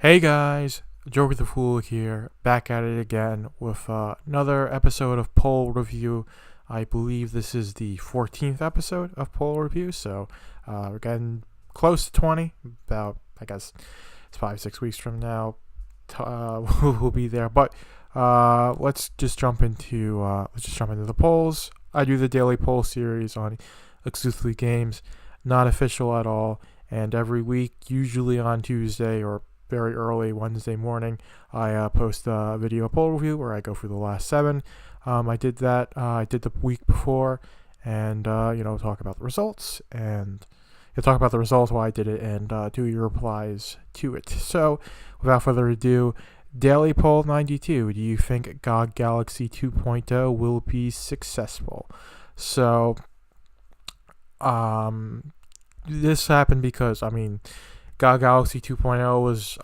Hey guys, Joker the Fool here, back at it again with another episode of Poll Review. I believe this is the 14th episode of Poll Review, so we're getting close to 20. About, I guess, it's 5-6 weeks from now. We'll be there, but let's just jump into the polls. I do the daily poll series on exclusively games, not official at all, and every week, usually on Tuesday or very early Wednesday morning, I post a video poll review where I go through the last seven. I did that. I did the week before, and talk about the results, and you'll talk about the results why I did it, and do your replies to it. So, without further ado, daily poll 92. Do you think GOG Galaxy 2.0 will be successful? So, this happened because GOG Galaxy 2.0 was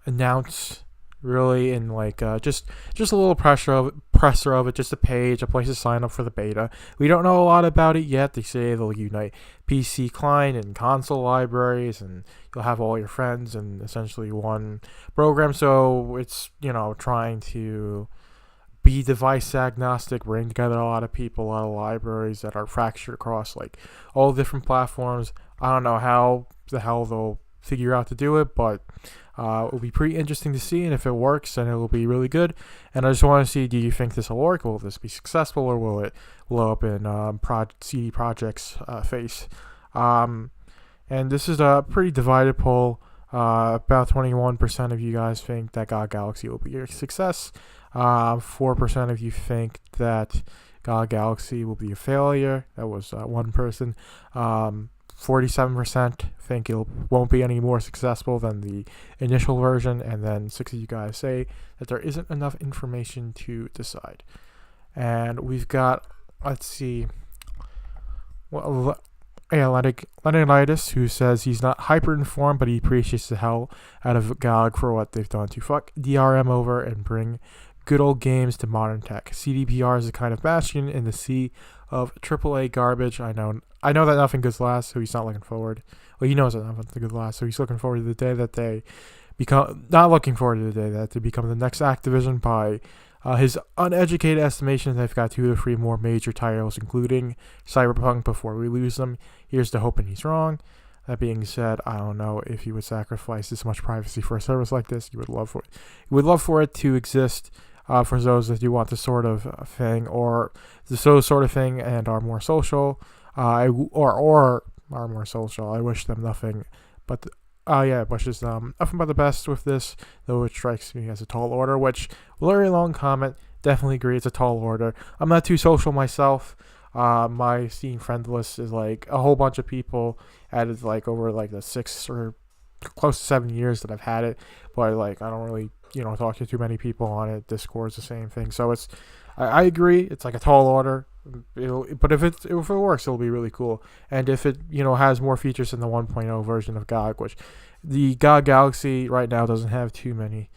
announced really in just a little presser of it, just a page, a place to sign up for the beta. We don't know a lot about it yet. They say they'll unite PC client and console libraries, and you'll have all your friends in essentially one program. So it's trying to be device agnostic, bring together a lot of people, a lot of libraries that are fractured across all different platforms. I don't know how the hell they'll figure out to do it, but it'll be pretty interesting to see, and if it works, then it will be really good. And I just want to see, do you think this will work? Will this be successful, or will it blow up in CD Projekt's face? And this is a pretty divided poll. About 21% of you guys think that GOG Galaxy will be a success. 4% of you think that GOG Galaxy will be a failure. That was one person. 47% think it won't be any more successful than the initial version, and then 6 of you guys say that there isn't enough information to decide. And we've got, let's see, Leonidas, who says he's not hyper informed, but he appreciates the hell out of GOG for what they've done to fuck DRM over and bring good old games to modern tech. CDPR is a kind of bastion in the sea of AAA garbage. I know that nothing good lasts, so he's not looking forward. Well, he knows that nothing good lasts, so he's looking forward to the day that they become. Not looking forward to the day that they become the next Activision. By his uneducated estimation, they've got 2 to 3 more major titles, including Cyberpunk, before we lose them. Here's to hoping he's wrong. That being said, I don't know if you would sacrifice this much privacy for a service like this. You would love for it to exist. For those that do want this sort of thing, or sort of thing, and are more social, or are more social. I wish them nothing, but wishes them nothing but the best with this. Though it strikes me as a tall order, which very long comment. Definitely agree, it's a tall order. I'm not too social myself. My Steam friend list is a whole bunch of people added over the 6 or close to 7 years that I've had it, but I don't really talk to too many people on it. Discord's the same thing, so I agree, it's a tall order. But if it works, it'll be really cool. And if it has more features than the 1.0 version of GOG, which the GOG Galaxy right now doesn't have too many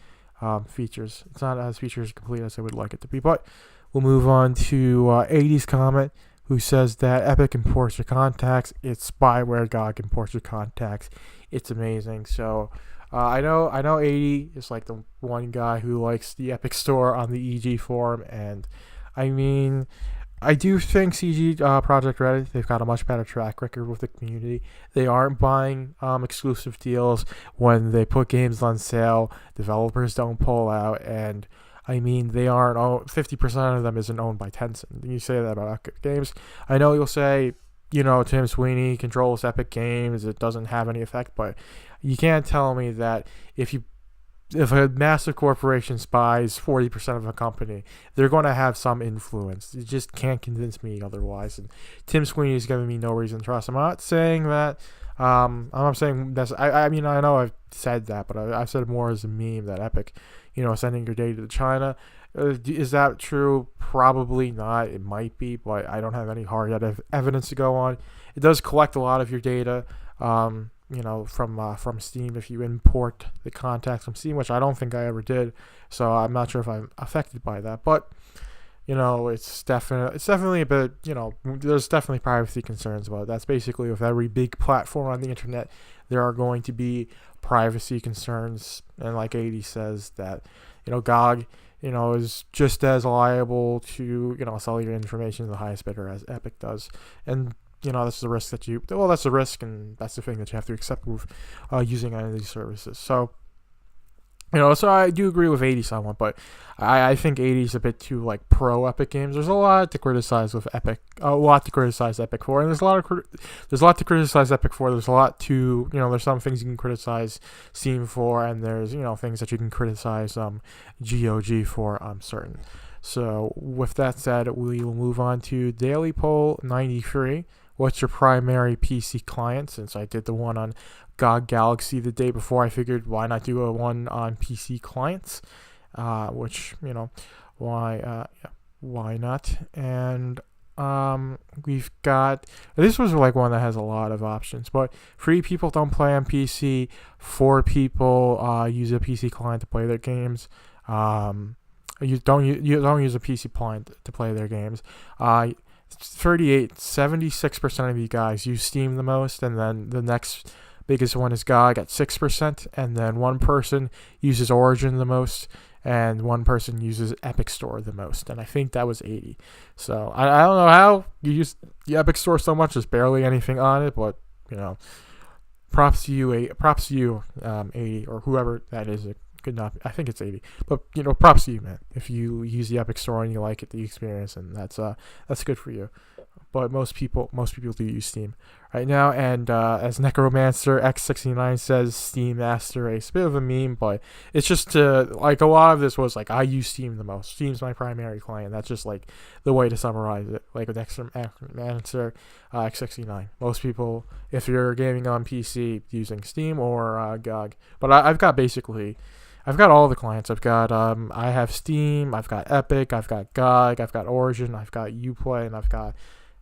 features. It's not as features complete as I would like it to be. But we'll move on to 80's comment, who says that Epic imports your contacts. It's spyware. GOG imports your contacts. It's amazing. So I know 80 is the one guy who likes the Epic Store on the EG forum, and I do think CG Project Red, they've got a much better track record with the community. They aren't buying exclusive deals when they put games on sale. Developers don't pull out, and they aren't 50% of them isn't owned by Tencent. You say that about Epic Games. I know you'll say, Tim Sweeney controls Epic Games, it doesn't have any effect, but you can't tell me that if a massive corporation spies 40% of a company, they're going to have some influence. You just can't convince me otherwise. And Tim Sweeney is giving me no reason to trust. I'm not saying that. I'm not saying that's. I know I've said that, but I've said it more as a meme that Epic, sending your data to China. Is that true? Probably not. It might be, but I don't have any hard evidence to go on. It does collect a lot of your data. From Steam, if you import the contacts from Steam, which I don't think I ever did, so I'm not sure if I'm affected by that. But it's definitely a bit, there's definitely privacy concerns about it. That's basically with every big platform on the internet, there are going to be privacy concerns. And like 80 says that, GOG, is just as liable to, sell your information to the highest bidder as Epic does. And, that's the risk that's the risk, and that's the thing that you have to accept with using any of these services. So, so I do agree with 80 somewhat, but I think 80 is a bit too pro Epic Games. There's a lot to criticize with Epic, a lot to criticize Epic for, and there's a lot to criticize Epic for. There's a lot to, there's some things you can criticize Steam for, and there's things that you can criticize GOG for. I'm certain. So with that said, we will move on to Daily Poll 93. What's your primary PC client? Since I did the one on GOG Galaxy the day before, I figured why not do a one on PC clients, which, why not? And we've got, this was one that has a lot of options, but 3 people don't play on PC, 4 people use a PC client to play their games. You don't use a PC client to play their games. 76% of you guys use Steam the most, and then the next biggest one is GOG at 6%, and then 1 person uses Origin the most, and 1 person uses Epic Store the most, and I think that was 80. So I don't know how you use the Epic Store so much. There's barely anything on it, but props to you, 80, or whoever that is. It could not be, I think it's 80, but props to you, man. If you use the Epic Store and you like it, the experience, and that's good for you. But most people do use Steam right now, and as Necromancer X69 says, Steam Master Race, a bit of a meme, but it's just a lot of this was I use Steam the most. Steam's my primary client. That's just the way to summarize it. Necromancer X69. Most people, if you're gaming on PC, using Steam or GOG. But I've got all the clients. I have Steam, I've got Epic, I've got GOG, I've got Origin, I've got Uplay, and I've got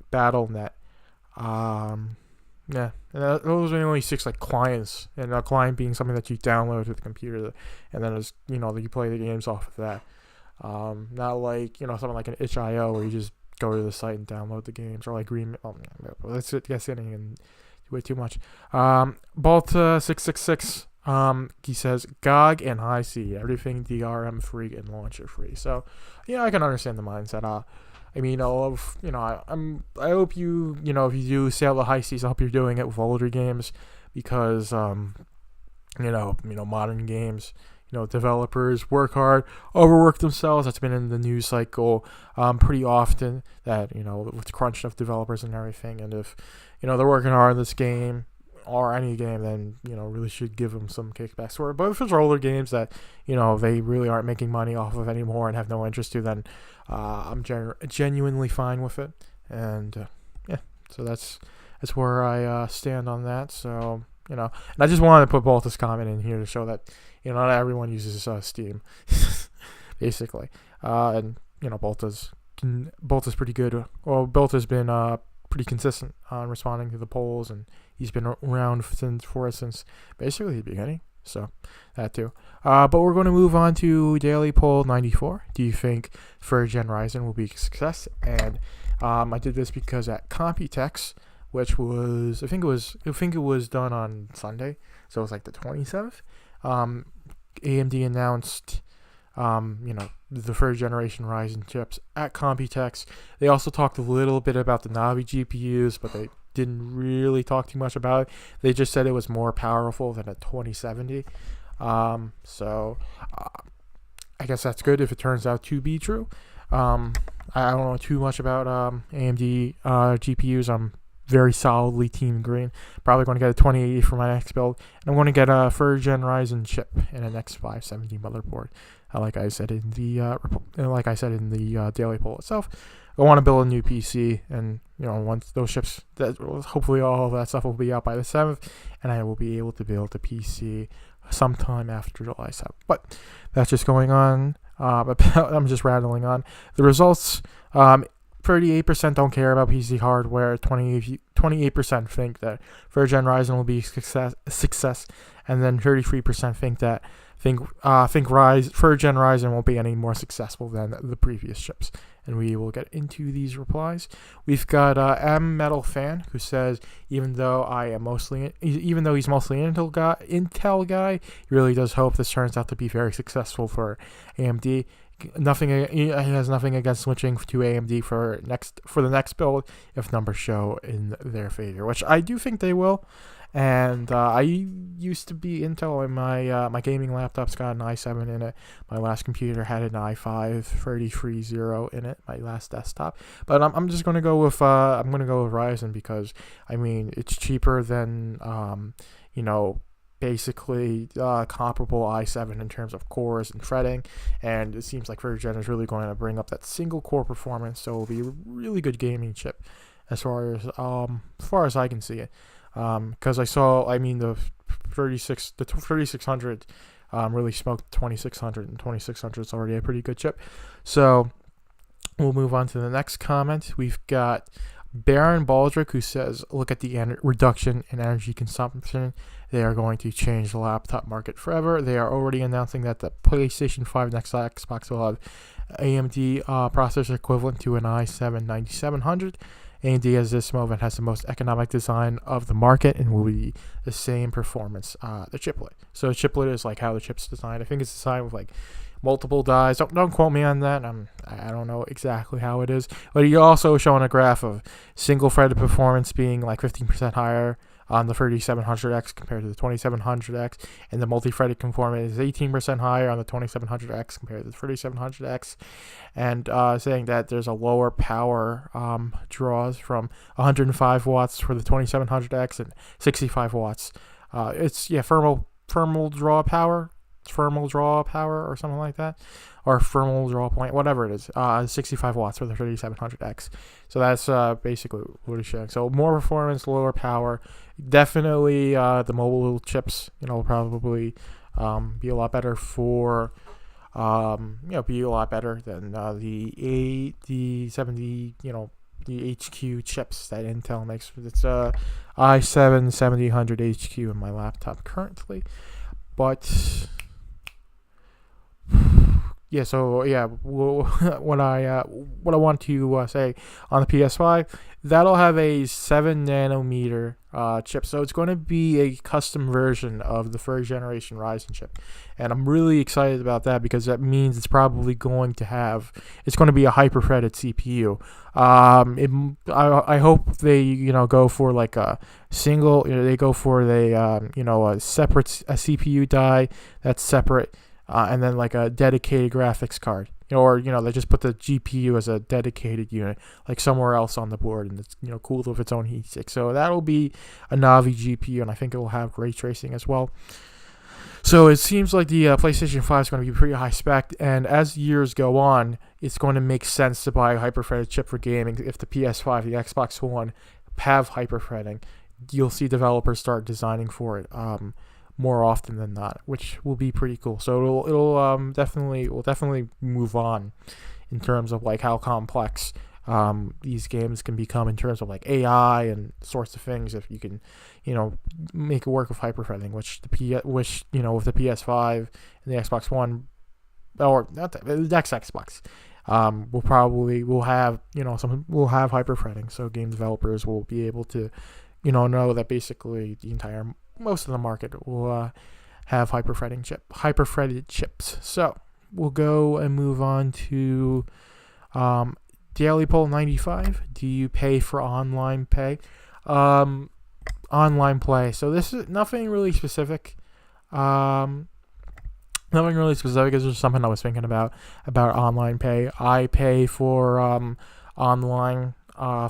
Battle.net. And those are only 6 clients, and a client being something that you download to the computer, and then you play the games off of that. Not something like an itch.io where you just go to the site and download the games, or Green. Let's get getting and way too much. Balta 666. He says GOG and High C, everything DRM free and launcher free. So, I can understand the mindset. I hope you, if you do sail the high seas, I hope you're doing it with older games, because, modern games, developers work hard, overwork themselves. That's been in the news cycle, pretty often, that, with crunch of developers and everything. And if, they're working hard on this game, or any game, then really should give them some kickbacks for it. But if it's older games that they really aren't making money off of anymore and have no interest to, then I'm genuinely fine with it. And so that's where I stand on that. So and I just wanted to put Balta's comment in here to show that not everyone uses Steam, basically. And Balta's pretty good. Well, Balta's been pretty consistent on responding to the polls, and he's been around for us since basically the beginning. So that too. But we're going to move on to Daily Poll 94. Do you think 3rd Gen Ryzen will be a success? And I did this because at Computex, which was I think it was done on Sunday, so it was the 27th. AMD announced the 3rd generation Ryzen chips at Computex. They also talked a little bit about the Navi GPUs, but they didn't really talk too much about it. They just said it was more powerful than a 2070. So I guess that's good if it turns out to be true. I don't know too much about AMD GPUs. I'm very solidly Team Green. Probably going to get a 2080 for my next build, and I'm going to get a 3rd Gen Ryzen chip and an X570 motherboard. Like I said in the Daily Poll itself, I want to build a new PC, and once those chips, hopefully all of that stuff will be out by the 7th, and I will be able to build a PC sometime after July 7th. But that's just going on. I'm just rattling on the results. 38% don't care about PC hardware. 28% think that 3rd Gen Ryzen will be a success, and then 33% think 3rd Gen Ryzen won't be any more successful than the previous chips. and we will get into these replies. We've got M Metal Fan, who says even though he's mostly Intel guy, he really does hope this turns out to be very successful for AMD. He has nothing against switching to AMD for the next build if numbers show in their favor, which I do think they will. And I used to be Intel, and my gaming laptop's got an i7 in it. My last computer had an i5 3030 in it. My last desktop, but I'm just gonna go with Ryzen because I mean it's cheaper than basically comparable i7 in terms of cores and threading, and it seems like 3rd gen is really going to bring up that single core performance, so it'll be a really good gaming chip as far as I can see it. Because the 3600 really smoked 2600, and 2600 is already a pretty good chip. So we'll move on to the next comment. We've got Baron Baldrick, who says, look at the reduction in energy consumption. They are going to change the laptop market forever. They are already announcing that the PlayStation 5 next Xbox will have AMD processor equivalent to an i7 9700. AMD at this moment has the most economic design of the market and will be the same performance, the chiplet. So chiplet is like how the chip's designed. I think it's designed with like multiple dies. Don't quote me on that. I don't know exactly how it is. But you're also showing a graph of single threaded performance being like 15% higher on the 3700X compared to the 2700X, and the multi-threaded performance is 18% higher on the 2700X compared to the 3700X, and saying that there's a lower power draws from 105 watts for the 2700X and 65 watts. Thermal draw power or something like that, or thermal draw point, whatever it is. 65 watts for the 3700X. So that's basically what it's showing. So more performance, lower power. Definitely the mobile chips, probably be a lot better for, be a lot better than the 70, the HQ chips that Intel makes. It's i7 7000 HQ in my laptop currently, but what I want to say on the PS5, that'll have a 7 nanometer chip, so it's going to be a custom version of the 3rd generation Ryzen chip, and I'm really excited about that because that means it's probably going to be a hyper-threaded CPU. I hope they go for like a single, they go for a separate CPU die that's separate. And then like a dedicated graphics card, or they just put the GPU as a dedicated unit, like somewhere else on the board, and it's cooled with its own heatsink. So that'll be a Navi GPU, and I think it will have ray tracing as well. So it seems like the PlayStation 5 is going to be pretty high spec, and as years go on, it's going to make sense to buy a hyper-threaded chip for gaming. If the PS5, the Xbox One have hyper-threading, you'll see developers start designing for it. More often than not, which will be pretty cool. So it'll definitely move on in terms of like how complex these games can become in terms of like AI and sorts of things. If you can, make it work with hyperthreading, which with the PS5 and the Xbox One, or not the next Xbox, we'll have hyperthreading. So game developers will be able to, know that basically most of the market will have hyper-threaded chips. So we'll go and move on to Daily Poll 95. Do you pay for online pay? Online play. So this is nothing really specific. It's just something I was thinking about online pay. I pay for online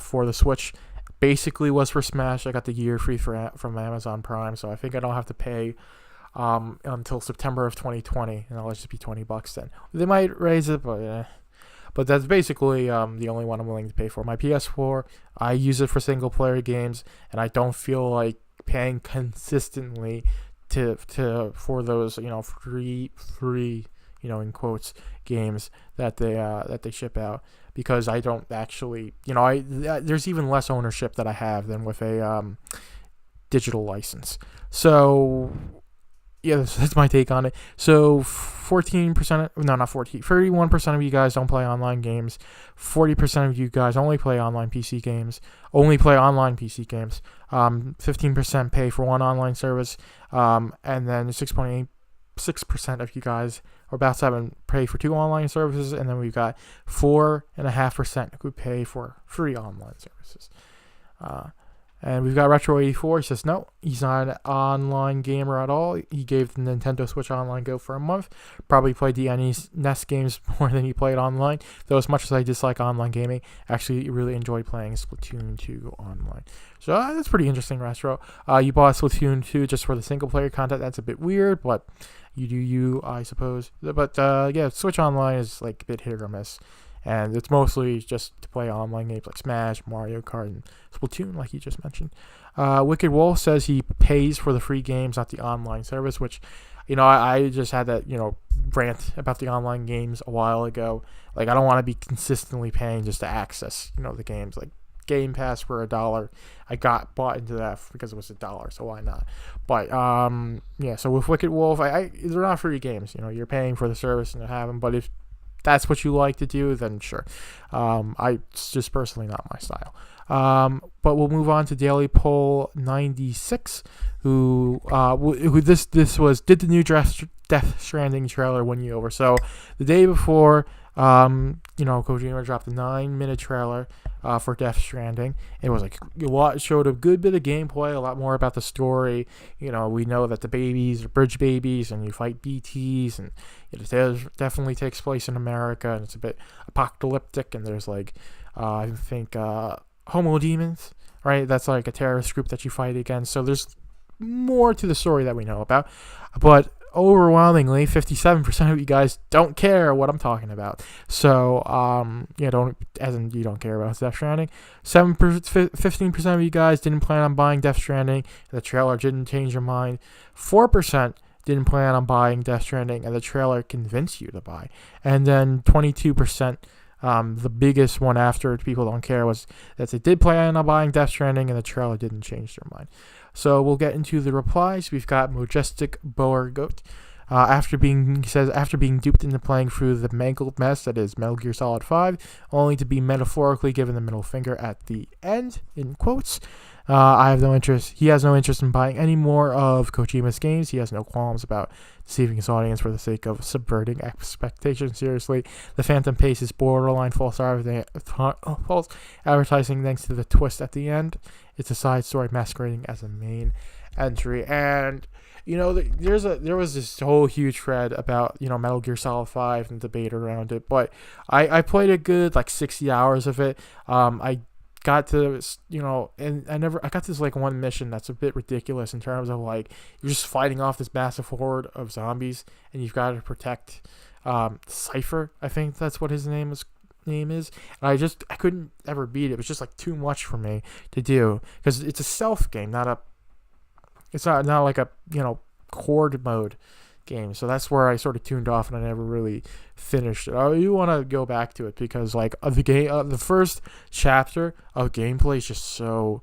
for the Switch. Basically was for Smash. I got the year free from Amazon Prime, so I think I don't have to pay until September of 2020, and it'll just be $20 then. They might raise it, but that's basically the only one I'm willing to pay for. My PS4, I use it for single player games, and I don't feel like paying consistently for those free in quotes games that they ship out, because I don't actually, there's even less ownership that I have than with a digital license. So yeah, that's my take on it. So 14%, no, not 14, 31% of you guys don't play online games. 40% of you guys only play online PC games. 15% pay for one online service. And then 6.86% of you guys, or about 7, pay for 2 online services. And then we've got 4.5% who pay for 3 online services. And we've got Retro84. He says no, he's not an online gamer at all. He gave the Nintendo Switch Online go for a month. Probably played the NES games more than he played online. Though as much as I dislike online gaming, actually really enjoyed playing Splatoon 2 online. So that's pretty interesting, Retro. You bought Splatoon 2 just for the single player content. That's a bit weird, but you do you, I suppose. But yeah, Switch Online is like a bit hit or miss. And it's mostly just to play online games like Smash, Mario Kart, and Splatoon, like you just mentioned. Wicked Wolf says he pays for the free games, not the online service, which, I just had that, rant about the online games a while ago. Like, I don't want to be consistently paying just to access, the games. Like, Game Pass for $1. I bought into that because it was $1, so why not? But, yeah, so with Wicked Wolf, they're not free games. You're paying for the service and to have them, but if that's what you like to do, then sure. It's just personally not my style. But we'll move on to Daily Poll 96, who did the new Death Stranding trailer win you over? So the day before, Kojima dropped a 9-minute trailer for Death Stranding. It showed a good bit of gameplay, a lot more about the story. We know that the babies are bridge babies, and you fight BTs, and it definitely takes place in America, and it's a bit apocalyptic, and there's I think homo demons, right? That's like a terrorist group that you fight against. So there's more to the story that we know about, but overwhelmingly 57% of you guys don't care what I'm talking about. So you don't care about Death Stranding. 15% of you guys didn't plan on buying Death Stranding, and the trailer didn't change your mind. 4% didn't plan on buying Death Stranding, and the trailer convinced you to buy. And then 22%, the biggest one after people don't care, was that they did plan on buying Death Stranding, and the trailer didn't change their mind. So we'll get into the replies. We've got Majestic Boer Goat. After being duped into playing through the mangled mess that is Metal Gear Solid 5, only to be metaphorically given the middle finger at the end, in quotes. I have no interest. He has no interest in buying any more of Kojima's games. He has no qualms about deceiving his audience for the sake of subverting expectations. Seriously, the Phantom Pace is borderline false advertising thanks to the twist at the end. It's a side story masquerading as a main entry. And there was this whole huge thread about Metal Gear Solid 5 and debate around it. But I played a good 60 hours of it. I got to and I got this one mission that's a bit ridiculous in terms of you're just fighting off this massive horde of zombies, and you've got to protect Cypher. I think that's what his name is. And I couldn't ever beat it. It was just too much for me to do, because it's a stealth game, it's not like a horde mode game. So that's where I sort of tuned off, and I never really finished it. You want to go back to it because the first chapter of gameplay is just so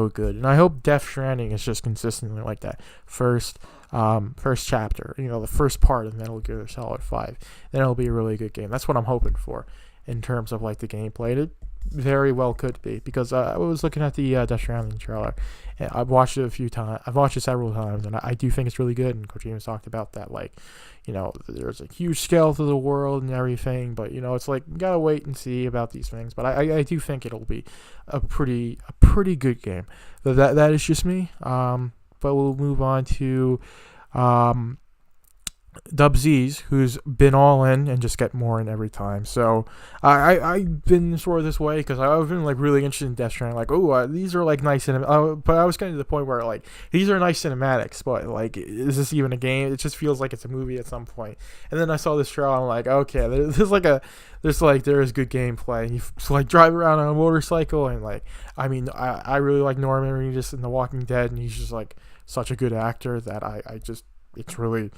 good, and I hope Death Stranding is just consistently like that. First chapter, the first part of Metal Gear Solid 5, then it'll be a really good game. That's what I'm hoping for in terms of the gameplay. It very well could be, because I was looking at the Death Stranding trailer, and I've watched it a few times. I've watched it several times, and I do think it's really good. And Kojima's talked about that, there's a huge scale to the world and everything, but it's you gotta wait and see about these things. But I do think it'll be a pretty good game. That is just me. But we'll move on to Dubzies, who's been all in and just get more in every time. So I've been sort of this way because I've been really interested in Death Stranding. These are nice but I was getting to the point where these are nice cinematics, but is this even a game? It just feels like it's a movie at some point. And then I saw this trailer, I'm like, okay, there is good gameplay. And you drive around on a motorcycle, and I really like Norman Reedus in The Walking Dead, and he's just such a good actor that it's really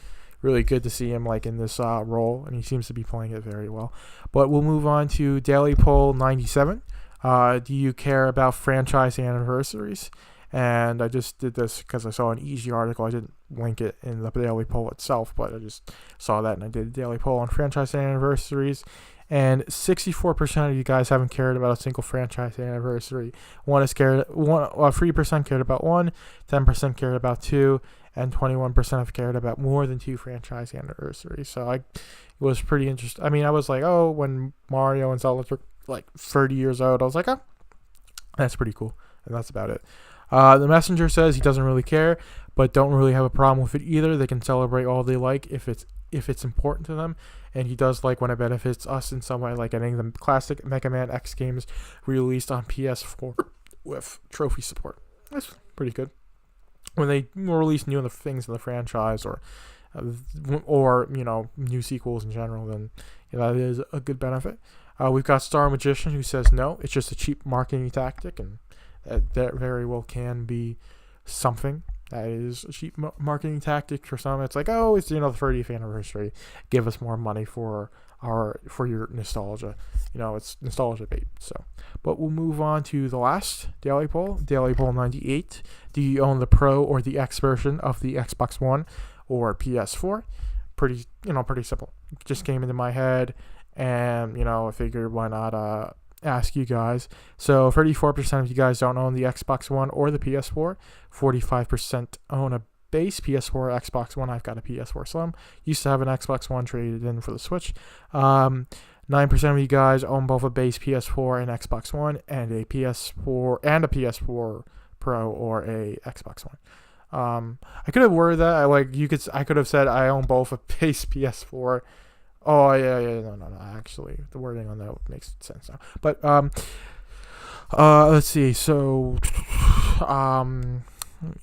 good to see him in this role, and he seems to be playing it very well. But we'll move on to Daily Poll 97. Do you care about franchise anniversaries? And I just did this because I saw an Easy article. I didn't link it in the daily poll itself, but I just saw that and I did a daily poll on franchise anniversaries. And 64% of you guys haven't cared about a single franchise anniversary. 3% cared about one, 10% cared about two, and 21% have cared about more than two franchise anniversaries. So it was pretty interesting. I mean, I was like, oh, when Mario and Zelda were like 30 years old, I was like, oh, that's pretty cool. And that's about it. The messenger says he doesn't really care, but don't really have a problem with it either. They can celebrate all they like if it's important to them, and he does like when it benefits us in some way, like getting the classic Mega Man X games released on PS4 with trophy support. That's pretty good. When they release new things in the franchise, or new sequels in general, then that is a good benefit. We've got Star Magician who says no, it's just a cheap marketing tactic, and that very well can be something. That is a cheap marketing tactic for some. It's like, oh, it's the 30th anniversary. Give us more money for your nostalgia. It's nostalgia bait. So, but we'll move on to the last daily poll. Daily poll 98. Do you own the Pro or the X version of the Xbox One or PS4? Pretty simple. Just came into my head, and I figured why not ask you guys. So 34% of you guys don't own the Xbox One or the PS4. 45% own a base PS4 or Xbox One. I've got a PS4 Slim. Used to have an Xbox One, traded in for the Switch. 9% of you guys own both a base PS4 and Xbox One, and a PS4 Pro or a Xbox One. I could have worded that I could have said I own both a base PS4. Oh, yeah, no. Actually, the wording on that makes sense now. But, let's see. So, and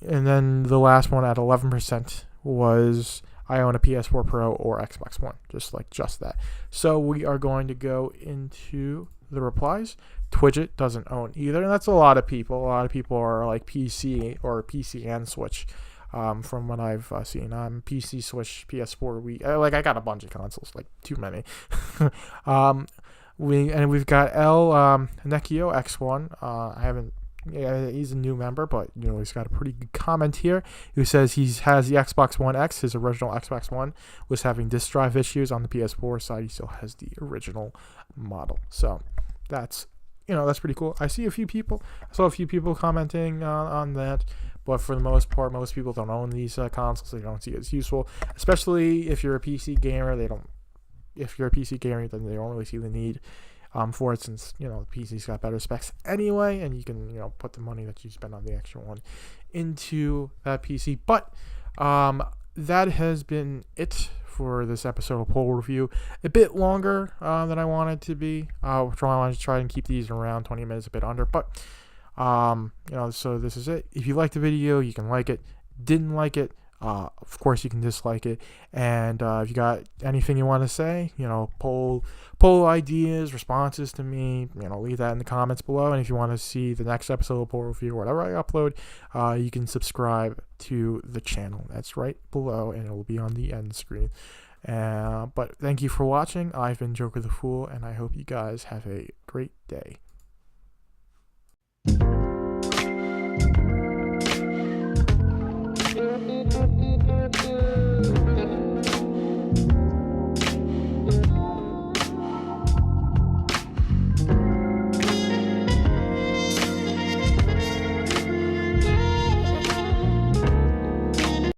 then the last one at 11% was I own a PS4 Pro or Xbox One. Just that. So, we are going to go into the replies. Twidget doesn't own either, and that's a lot of people. A lot of people are like PC or PC and Switch. From what I've seen, PC, Switch, PS4, I got a bunch of consoles, like too many. We've got Nekio X1. He's a new member, but he's got a pretty good comment here. Who says he has the Xbox One X. His original Xbox One was having disk drive issues. On the PS4 side, he still has the original model. So that's pretty cool. I saw a few people commenting on that. But for the most part, most people don't own these consoles. They don't see it as useful, especially if you're a PC gamer. If you're a PC gamer, then they don't really see the need for it, since the PC's got better specs anyway, and you can put the money that you spend on the extra one into that PC. But that has been it for this episode of Poll Review. A bit longer than I wanted to be. I wanted to try and keep these around 20 minutes, a bit under, but. So this is it. If you liked the video, you can like it. Didn't like it, of course you can dislike it. And if you got anything you want to say, poll ideas, responses to me, leave that in the comments below. And if you want to see the next episode of Poll Review or whatever I upload, you can subscribe to the channel. That's right below, and it will be on the end screen. But thank you for watching. I've been Joker the Fool, and I hope you guys have a great day.